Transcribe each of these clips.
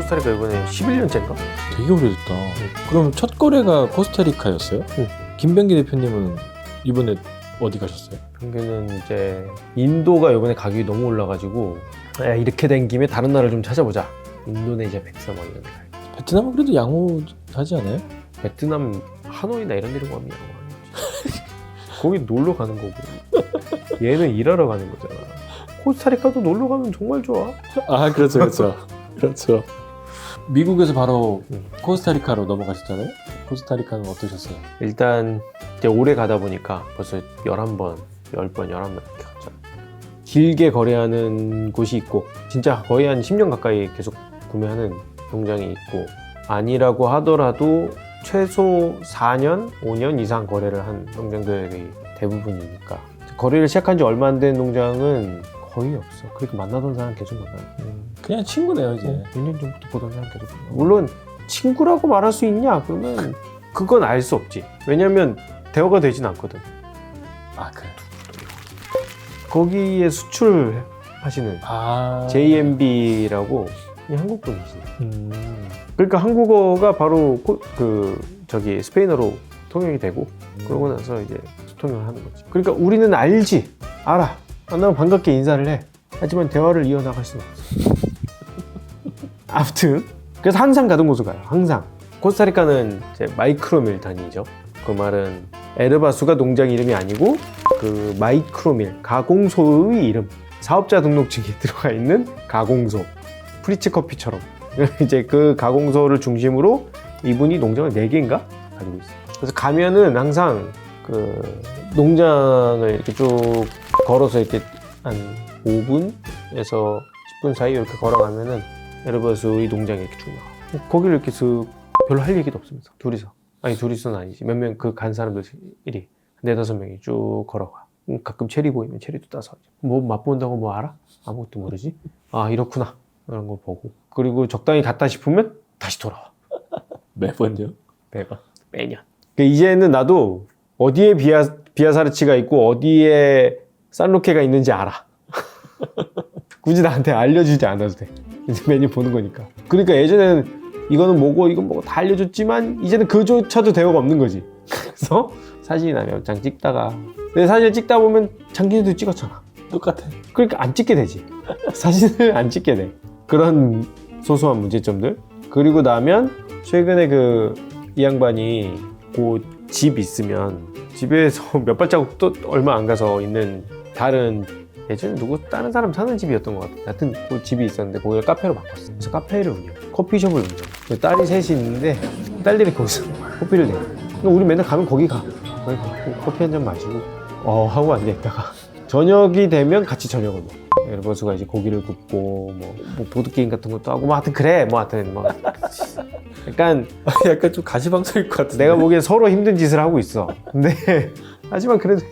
코스타리카 이번에 11년째인가? 되게 오래됐다. 그럼 첫 거래가 코스타리카였어요? 응. 김병기 대표님은 이번에 어디 가셨어요? 경기는 이제 인도가 이번에 가격이 너무 올라가지고 야, 이렇게 된 김에 다른 나라를 좀 찾아보자. 인도네시아, 베트남 이런 데 가요. 베트남은 그래도 양호하지 않아요? 베트남 하노이나 이런 데로 가면 양호하지. 거기 놀러 가는 거고 얘는 일하러 가는 거잖아. 코스타리카도 놀러 가면 정말 좋아. 아 그렇죠 그렇죠 그렇죠. 미국에서 바로 코스타리카로 넘어가셨잖아요. 코스타리카는 어떠셨어요? 일단 이제 오래 가다 보니까 벌써 11번, 10번, 11번 이렇게 갔잖아. 길게 거래하는 곳이 있고 진짜 거의 한 10년 가까이 계속 구매하는 농장이 있고 아니라고 하더라도 최소 4년, 5년 이상 거래를 한 농장들이 대부분이니까 거래를 시작한 지 얼마 안 된 농장은 거의 없어. 그러니까 만나던 사람 계속 만나요. 그냥 친구네요 이제. 몇 년 전부터 보던 사람 계속 만나. 물론 친구라고 말할 수 있냐? 그러면 그건 알 수 없지. 왜냐면 대화가 되진 않거든. 아 그래. 거기에 수출하시는 아 JMB라고 한국 분이시네. 그러니까 한국어가 바로 저기 스페인어로 통역이 되고 그러고 나서 이제 소통을 하는 거지. 그러니까 우리는 알지, 알아. 만나면 반갑게 인사를 해. 하지만 대화를 이어나갈 수는 없어. 아무튼 그래서 항상 가던 곳을 가요. 항상. 코스타리카는 이제 마이크로밀 단위죠. 그 말은 에르바수가 농장 이름이 아니고 그 마이크로밀 가공소의 이름. 사업자 등록증에 들어가 있는 가공소. 프리츠 커피처럼. 이제 그 가공소를 중심으로 이분이 농장을 4개인가 가지고 있어요. 그래서 가면은 항상 그 농장을 이렇게 쭉 걸어서 이렇게 한 5분에서 10분 사이 이렇게 걸어가면은 에르바스의 농장이 이렇게 쭉 나와. 거기를 이렇게 쓱 별로 할 얘기도 없으면서 둘이서. 아니 둘이서는 아니지. 몇 명 그 간 사람들이 4-5명이 쭉 걸어가. 가끔 체리 보이면 체리도 따서 하죠. 뭐 맛본다고 뭐 알아? 아무것도 모르지? 아 이렇구나. 이런 거 보고. 그리고 적당히 갔다 싶으면 다시 돌아와. 매번요? 매년. 이제는 나도 어디에 비아사르치가 있고 어디에 산로케가 있는지 알아. 굳이 나한테 알려주지 않아도 돼. 이제 메뉴 보는 거니까. 그러니까 예전에는 이거는 뭐고 이건 뭐고 다 알려줬지만 이제는 그조차도 대화가 없는 거지. 그래서 사진이나 몇 장 찍다가 내 사진을 찍다 보면 장기도 찍었잖아. 똑같아. 그러니까 안 찍게 되지. 사진을 안 찍게 돼. 그런 소소한 문제점들. 그리고 나면 최근에 이 양반이 그 집 있으면 집에서 몇 발자국 또 얼마 안 가서 있는 다른 예전에 다른 사람 사는 집이었던 것 같아. 하여튼 그 집이 있었는데 거기를 카페로 바꿨어. 그래서 카페를 운영, 커피숍을 운영. 딸이 셋이 있는데 딸들이 거기서 커피를 내. 그러니까 우리 맨날 가면 거기 가. 거기 가고 커피 한 잔 마시고 하고 앉아있다가 저녁이 되면 같이 저녁을 먹어. 에르버스가 이제 고기를 굽고 뭐 보드게임 같은 것도 하고 뭐 하여튼 그래. 약간 좀 가시방석일 것 같은데. 내가 보기엔 서로 힘든 짓을 하고 있어. 근데 하지만 그래도 해.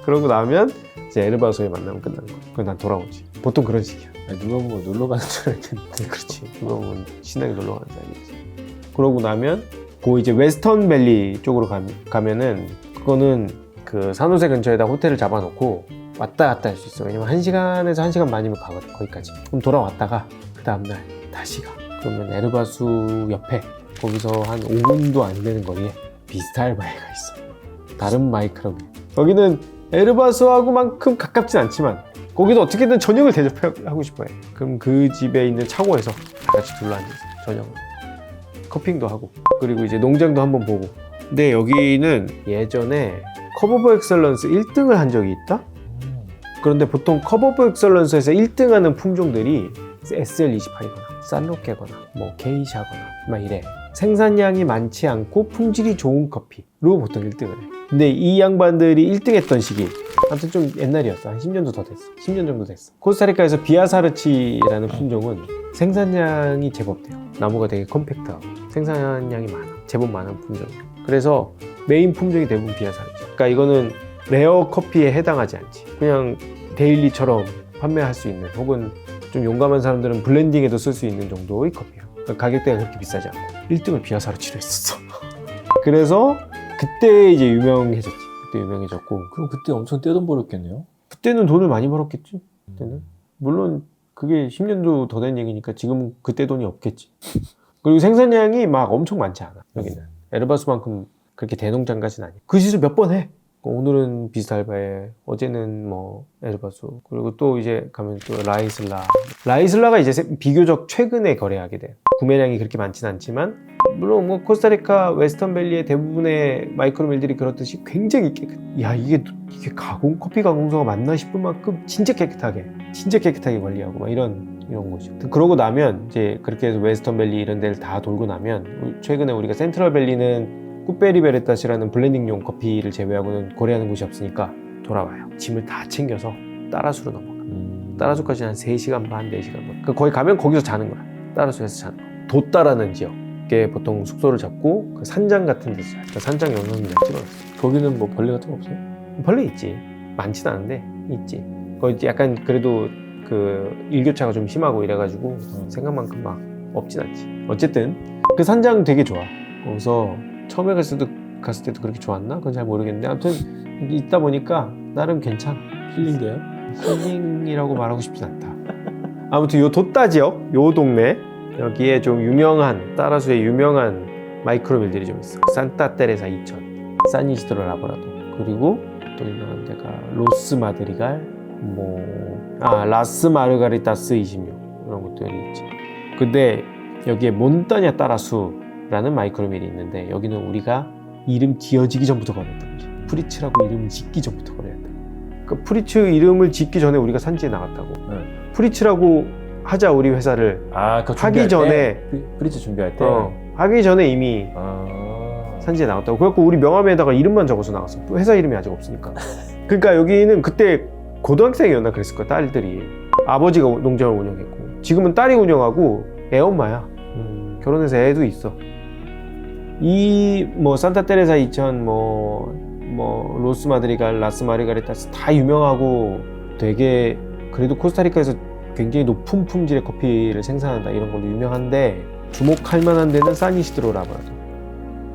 그러고 나면 이제 에르바소에 만나면 끝나는 거야. 그럼 난 돌아오지. 보통 그런 식이야. 아니, 누가 보면 놀러 가는 줄 알겠는데. 그렇지. 누가 보면 신나게 놀러 가는 줄 알겠지. 그러고 나면 이제 웨스턴 밸리 쪽으로 가면은 그거는 그 산호세 근처에다 호텔을 잡아놓고 왔다 갔다 할 수 있어. 왜냐면 1시간에서 1시간 반이면 가거든. 거기까지. 그럼 돌아왔다가 그 다음날 다시 가. 그러면 에르바수 옆에 거기서 한 5분도 안 되는 거리에 비스탈마이가 있어. 다른 마이크로밀. 여기는 에르바스하고만큼 가깝진 않지만 거기도 어떻게든 저녁을 대접하고 싶어해. 그럼 그 집에 있는 차고에서 다 같이 둘러앉아서 저녁을 커핑도 하고 그리고 이제 농장도 한번 보고. 근데 여기는 예전에 컵 오브 엑셀런스 1등을 한 적이 있다? 그런데 보통 컵 오브 엑셀런스에서 1등하는 품종들이 SL28이거나 산로케거나 뭐 게이샤거나 막 이래. 생산량이 많지 않고 품질이 좋은 커피로 보통 1등을 해. 근데 이 양반들이 1등 했던 시기 아무튼 좀 옛날이었어. 한 10년도 더 됐어. 10년 정도 됐어. 코스타리카에서 비아사르치라는 품종은 생산량이 제법 돼요. 나무가 되게 컴팩트하고 생산량이 많아. 제법 많은 품종이에요. 그래서 메인 품종이 대부분 비아사르치. 그러니까 이거는 레어 커피에 해당하지 않지. 그냥 데일리처럼 판매할 수 있는 혹은 좀 용감한 사람들은 블렌딩에도 쓸 수 있는 정도의 커피야. 그러니까 가격대가 그렇게 비싸지 않고 1등을 비아사르치로 했었어. 그래서 그때 이제 유명해졌지. 그때 유명해졌고. 그럼 그때 엄청 떼돈 벌었겠네요? 그때는 돈을 많이 벌었겠지. 그때는 물론 그게 10년도 더 된 얘기니까 지금 그때 돈이 없겠지. 그리고 생산량이 막 엄청 많지 않아. 여기는 에르바스만큼 그렇게 대농장까지는 아니야. 그 짓을 몇 번 해. 오늘은 비스탈바에, 어제는 뭐 에르바스, 그리고 또 이제 가면 또 라이슬라가 이제 비교적 최근에 거래하게 돼. 구매량이 그렇게 많진 않지만, 물론 뭐 코스타리카 웨스턴밸리의 대부분의 마이크로밀들이 그렇듯이 굉장히 야, 이게 커피 가공소가 맞나 싶을 만큼 진짜 깨끗하게 관리하고 막 이런 곳이요. 그러고 나면 이제 그렇게 해서 웨스턴밸리 이런 데를 다 돌고 나면, 최근에 우리가 센트럴밸리는 꾸베리 베레타시라는 블렌딩용 커피를 제외하고는 거래하는 곳이 없으니까 돌아와요. 짐을 다 챙겨서 따라수로 넘어가. 따라수까지 한 3시간 반, 4시간 반. 거기 가면 거기서 자는 거야. 따라수에서 자는 거야. 도따라는 지역에 보통 숙소를 잡고 그 산장 같은 데서 자요. 그 산장 영상을 찍어놨어. 거기는 뭐 벌레 같은 거 없어요? 벌레 있지. 많진 않은데 있지. 거기 약간 그래도 그 일교차가 좀 심하고 이래가지고 생각만큼 막 없진 않지. 어쨌든 그 산장 되게 좋아. 거기서 처음에 갔을 때도 그렇게 좋았나? 그건 잘 모르겠는데, 아무튼 있다 보니까 나름 괜찮아. 힐링돼요? 힐링이라고 말하고 싶진 않다. 아무튼 요 도따 지역, 요 동네, 여기에 좀 유명한, 따라수의 유명한 마이크로밀들이 좀 있어. 산타 테레사 2000, 산이시드로 라브라도, 그리고 또 유명한 데가 로스 마드리갈, 라스 마르가리타스 26, 이런 것들이 있지. 근데 여기에 몬타냐 따라수라는 마이크로밀이 있는데, 여기는 우리가 이름 지어지기 전부터 거래했던 거지. 프리츠라고 이름을 짓기 전부터 거래했다. 그 프리츠 이름을 짓기 전에 우리가 산지에 나갔다고. 프리츠라고 하자 우리 회사를 하기 전에, 프리츠 준비할 때 하기 전에 이미 산지에 나갔다고. 그래갖고 우리 명함에다가 이름만 적어서 나갔어. 회사 이름이 아직 없으니까. 그러니까 여기는 그때 고등학생이었나 그랬을 거야. 딸들이. 아버지가 농장을 운영했고, 지금은 딸이 운영하고 애 엄마야. 결혼해서 애도 있어. 이 산타 테레사 2000, 로스 마드리갈, 라스 마르가리타스 다 유명하고, 되게 그래도 코스타리카에서 굉장히 높은 품질의 커피를 생산한다 이런 걸로 유명한데, 주목할 만한 데는 산이시드로 라브라도.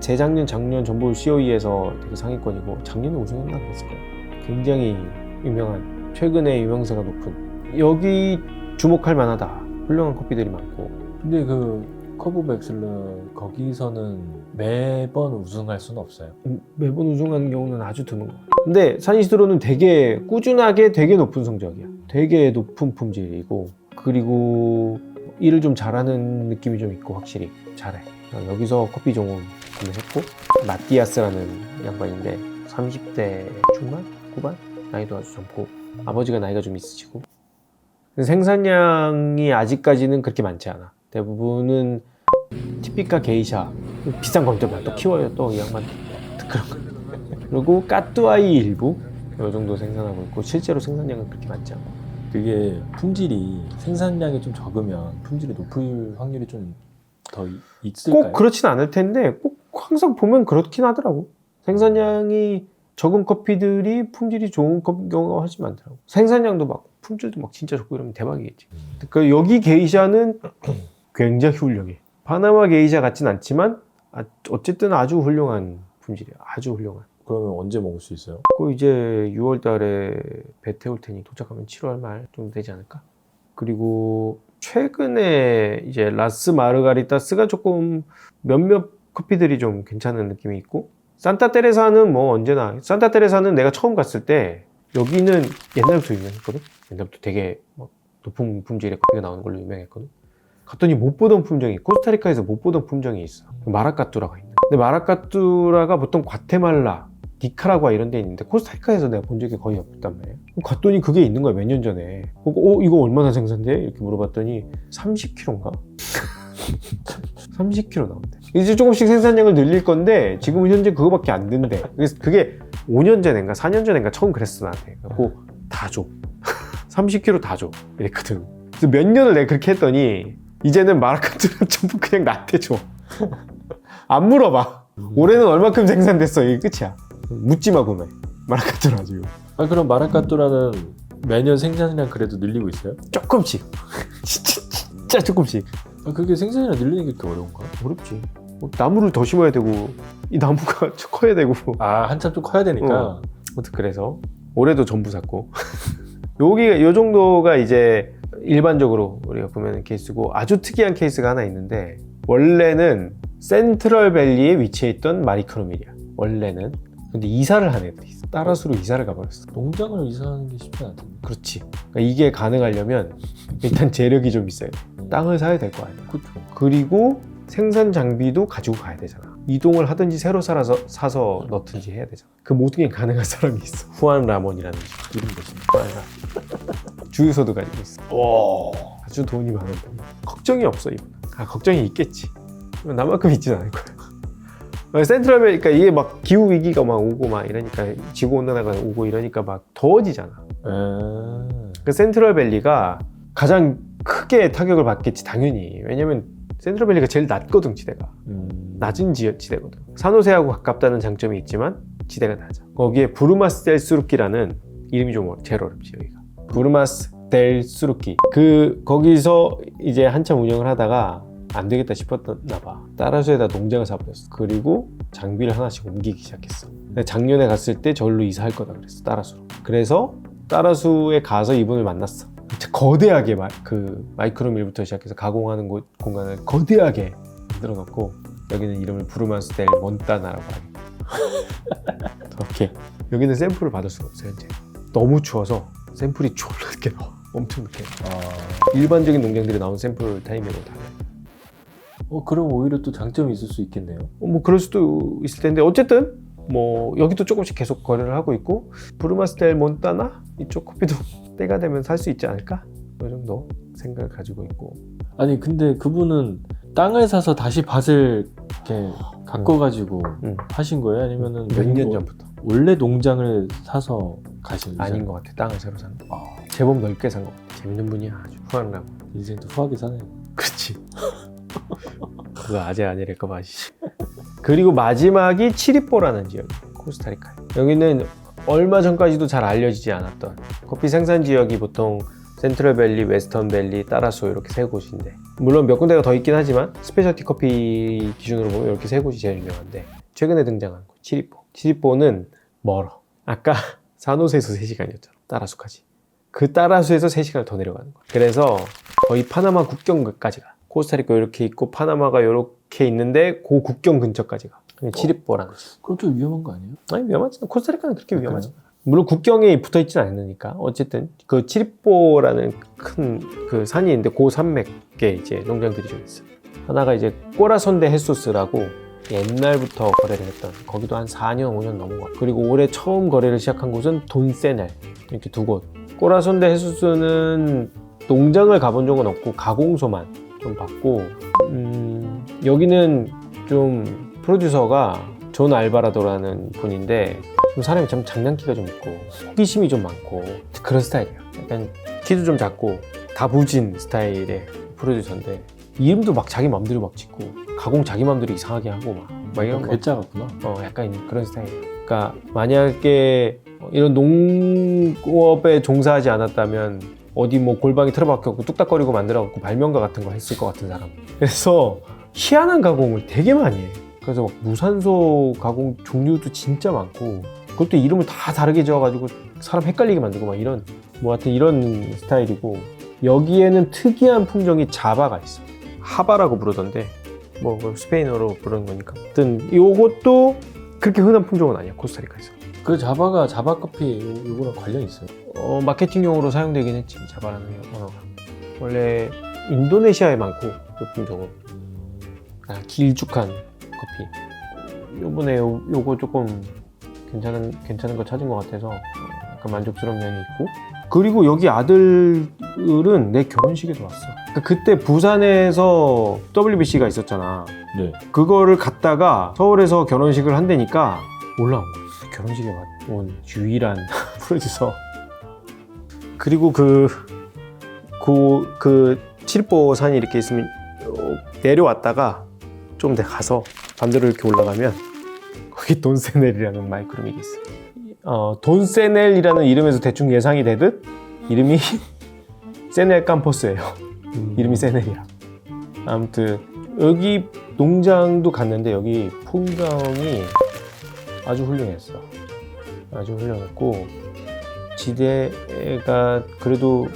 재작년, 작년 전부 COE에서 되게 상위권이고, 작년에 우승했나 그랬을 거예요. 굉장히 유명한, 최근에 유명세가 높은, 여기 주목할 만하다. 훌륭한 커피들이 많고. 근데 그 커브 맥슬러 거기서는 매번 우승할 수는 없어요. 매번 우승하는 경우는 아주 드문 거. 근데 산이시드로는 되게 꾸준하게 되게 높은 성적이야. 되게 높은 품질이고, 그리고 일을 좀 잘하는 느낌이 좀 있고, 확실히 잘해. 여기서 커피 종은 구매했고, 마티아스라는 양반인데 30대 중반? 후반? 나이도 아주 젊고, 아버지가 나이가 좀 있으시고, 생산량이 아직까지는 그렇게 많지 않아. 대부분은 티피카 게이샤, 비싼 건좀 또 키워요. 또 이 양반 그런 거. 그리고 까뚜아이 일부 이 정도 생산하고 있고, 실제로 생산량은 그렇게 많지 않고. 그게 품질이, 생산량이 좀 적으면 품질이 높을 확률이 좀 더 있을까요? 꼭 그렇진 않을 텐데, 꼭 항상 보면 그렇긴 하더라고. 생산량이 적은 커피들이 품질이 좋은 경우가 훨씬 많더라고. 생산량도 막 품질도 막 진짜 좋고 이러면 대박이겠지. 그러니까 여기 게이샤는 굉장히 훌륭해. 파나마 게이샤 같진 않지만 어쨌든 아주 훌륭한 품질이야. 아주 훌륭한. 그러면 언제 먹을 수 있어요? 그 이제 6월 달에 배 태울 테니 도착하면 7월 말 정도 되지 않을까? 그리고 최근에 이제 라스 마르가리타스가 조금 몇몇 커피들이 좀 괜찮은 느낌이 있고, 산타 테레사는 언제나, 산타 테레사는 내가 처음 갔을 때, 여기는 옛날부터 유명했거든? 옛날부터 되게 높은 품질의 커피가 나오는 걸로 유명했거든? 갔더니 못 보던 품종이, 코스타리카에서 못 보던 품종이 있어. 마라카뚜라가 있는. 근데 마라카뚜라가 보통 과테말라, 니카라구아 이런 데 있는데, 코스타리카에서 내가 본 적이 거의 없단 말이야. 갔더니 그게 있는 거야, 몇 년 전에. 이거 얼마나 생산돼? 이렇게 물어봤더니 30kg인가? 30kg 나온대. 이제 조금씩 생산량을 늘릴 건데, 지금은 현재 그거밖에 안 된대. 그래서 그게 5년 전인가 4년 전인가 처음 그랬어, 나한테. 그래서 다 줘. 30kg 다 줘. 이랬거든. 그래서 몇 년을 내가 그렇게 했더니, 이제는 마라카뚜는 전부 그냥 나한테 줘. 안 물어봐. 올해는 얼마큼 생산됐어. 이게 끝이야. 묻지마 구매. 마라카뚜라 지금. 그럼 마라카뚜라는 매년 생산량 그래도 늘리고 있어요? 조금씩. 진짜 조금씩. 그게 생산량 늘리는 게 그렇게 어려운가? 어렵지. 나무를 더 심어야 되고, 이 나무가 커야 되고. 한참 좀 커야 되니까. 아무튼 그래서 올해도 전부 샀고. 요 정도가 이제 일반적으로 우리가 보면 케이스고, 아주 특이한 케이스가 하나 있는데, 원래는 센트럴밸리에 위치해 있던 마리크로밀이야 원래는. 근데 이사를 한 애들이 있어. 따라수로 이사를 가버렸어. 농장을 이사하는 게 쉽지 않던데. 그렇지. 그러니까 이게 가능하려면 일단 재력이 좀 있어야 돼. 땅을 사야 될 거 아니야. 그렇죠. 그리고 생산 장비도 가지고 가야 되잖아. 이동을 하든지 새로 사서 넣든지 해야 되잖아. 그 모든 게 가능한 사람이 있어. 후안 라몬이라는 이름 대신. 주유소도 가지고 있어. 아주 돈이 많은 분. 걱정이 없어 이분. 걱정이 있겠지. 나만큼 있진 않을 거야. 센트럴밸리, 그러니까 이게 막 기후 위기가 막 오고 막 이러니까, 지구 온난화가 오고 이러니까 막 더워지잖아. 그 센트럴밸리가 가장 크게 타격을 받겠지 당연히. 왜냐면 센트럴밸리가 제일 낮거든, 지대가. 낮은 지대거든. 산호세하고 가깝다는 장점이 있지만 지대가 낮아. 거기에 부르마스 델 수루키라는 이름이 좀 제일 어렵지 여기가. 부르마스 델 수루키. 거기서 이제 한참 운영을 하다가 안 되겠다 싶었나 봐. 따라수에다 농장을 사버렸어. 그리고 장비를 하나씩 옮기기 시작했어. 작년에 갔을 때 저기로 이사할 거다 그랬어, 따라수로. 그래서 따라수에 가서 이분을 만났어. 거대하게 마이크로밀부터 시작해서 가공하는 공간을 거대하게 만들어 놓고, 여기는 이름을 부르마스 델 몬타나라고 하게. 오케이. 여기는 샘플을 받을 수가 없어요 현재. 너무 추워서 샘플이 졸라 늦게 나와. 엄청 늦게. 일반적인 농장들이 나온 샘플 타이밍으로 달라요. 그럼 오히려 또 장점이 있을 수 있겠네요. 뭐 그럴 수도 있을 텐데, 어쨌든 뭐 여기도 조금씩 계속 거래를 하고 있고, 부르마스 델 몬타나 이쪽 커피도 때가 되면 살 수 있지 않을까? 이 정도 생각을 가지고 있고. 아니 근데 그분은 땅을 사서 다시 밭을 이렇게 가꿔가지고 하신 거예요? 아니면은 몇 년 전부터? 원래 농장을 사서 가신 거예요? 아닌 것 같아. 땅을 새로 산 거. 제법 넓게 산 것 같아. 재밌는 분이야. 아주 후한라고. 인생도 후하게 사네. 그렇지. 그거 아재 아니랄까 봐. 그리고 마지막이 치리뽀라는 지역, 코스타리카. 여기는 얼마 전까지도 잘 알려지지 않았던 커피 생산 지역이 보통 센트럴밸리, 웨스턴밸리, 따라수 이렇게 세 곳인데, 물론 몇 군데가 더 있긴 하지만 스페셜티 커피 기준으로 보면 이렇게 세 곳이 제일 유명한데, 최근에 등장한 곳 치리뽀. 치리뽀는 멀어. 아까 산호세에서 3시간이었잖아. 따라수까지. 그 따라수에서 3시간을 더 내려가는 거야. 그래서 거의 파나마 국경까지 가. 코스타리카 이렇게 있고 파나마가 이렇게 있는데 그 국경 근처까지 가. 치리뽀라는. 그럼 좀 위험한 거 아니에요? 아니 위험하지 않아. 코스타리카는 그렇게 위험하지 않아. 물론 국경에 붙어 있진 않으니까. 어쨌든 그 치리뽀라는 큰 그 산이 있는데, 그 산맥에 이제 농장들이 좀 있어. 하나가 이제 꼬라손데 헤소스라고 옛날부터 거래를 했던, 거기도 한 4년 5년 넘은 것 같아. 그리고 올해 처음 거래를 시작한 곳은 돈세넬, 이렇게 두 곳. 꼬라손데 헤소스는 농장을 가본 적은 없고 가공소만 좀 봤고, 여기는 좀 프로듀서가 존 알바라도라는 분인데, 좀 사람이 좀 장난기가 좀 있고 호기심이 좀 많고 그런 스타일이에요. 약간 키도 좀 작고 다부진 스타일의 프로듀서인데, 이름도 막 자기 맘대로 막 짓고 가공 자기 맘대로 이상하게 하고 막 이런 거. 괴짜 같구나. 약간 그런 스타일이에요. 그러니까 만약에 이런 농업에 종사하지 않았다면 어디 뭐 골방이 틀어박혀갖고 뚝딱거리고 만들어갖고 발명가 같은 거 했을 것 같은 사람. 그래서 희한한 가공을 되게 많이 해. 그래서 막 무산소 가공 종류도 진짜 많고, 그것도 이름을 다 다르게 지어가지고 사람 헷갈리게 만들고 막 이런, 뭐 하여튼 이런 스타일이고, 여기에는 특이한 품종이 자바가 있어. 하바라고 부르던데, 뭐 스페인어로 부르는 거니까. 하여튼 이것도 그렇게 흔한 품종은 아니야, 코스타리카에서. 그 자바가 자바커피 요거랑 관련이 있어요? 마케팅용으로 사용되긴 했지, 자바라는 언어가. 원래 인도네시아에 많고, 그 품종은. 길쭉한 커피. 요번에 요거 조금 괜찮은 거 찾은 것 같아서 약간 만족스러운 면이 있고, 그리고 여기 아들은 내 결혼식에도 왔어. 그러니까 그때 부산에서 WBC가 있었잖아. 네. 그거를 갔다가 서울에서 결혼식을 한다니까 올라온 거야. 결혼식에 온 유일한 프로듀서. 그리고 그 칠보 산이 이렇게 있으면 내려왔다가 좀 더 가서 반대로 이렇게 올라가면 거기 돈세넬이라는 마이크로밀이 있어. 돈세넬이라는 이름에서 대충 예상이 되듯 이름이 세넬 캠퍼스예요. 이름이 세넬이야. 아무튼 여기 농장도 갔는데 여기 풍경이 아주 훌륭했어. 아주 훌륭했고, 지대가 그래도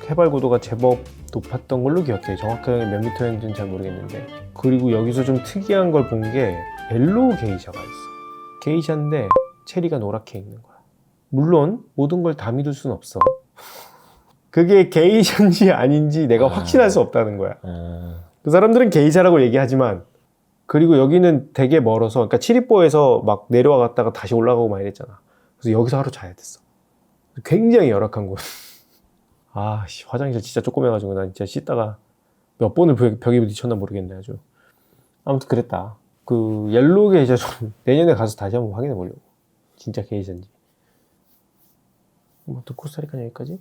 해발 고도가 제법 높았던 걸로 기억해요. 정확하게 몇 미터였는지는 잘 모르겠는데. 그리고 여기서 좀 특이한 걸 본 게 옐로우 게이샤가 있어. 게이샤인데 체리가 노랗게 있는 거야. 물론 모든 걸 다 믿을 순 없어. 그게 게이샤인지 아닌지 내가 확신할 수 없다는 거야. 그 사람들은 게이샤라고 얘기하지만, 그리고 여기는 되게 멀어서, 그러니까 치리뽀에서 막 내려왔다가 다시 올라가고 막 이랬잖아. 그래서 여기서 하루 자야 됐어. 굉장히 열악한 곳. 아, 씨, 화장실 진짜 조그매가지고 난 진짜 씻다가 몇 번을 벽에 부딪혔나 모르겠네 아주. 아무튼 그랬다. 그 옐로우 게이샤 좀 내년에 가서 다시 한번 확인해 보려고. 진짜 게이샤인지. 뭐 또 코스타리카 여기까지?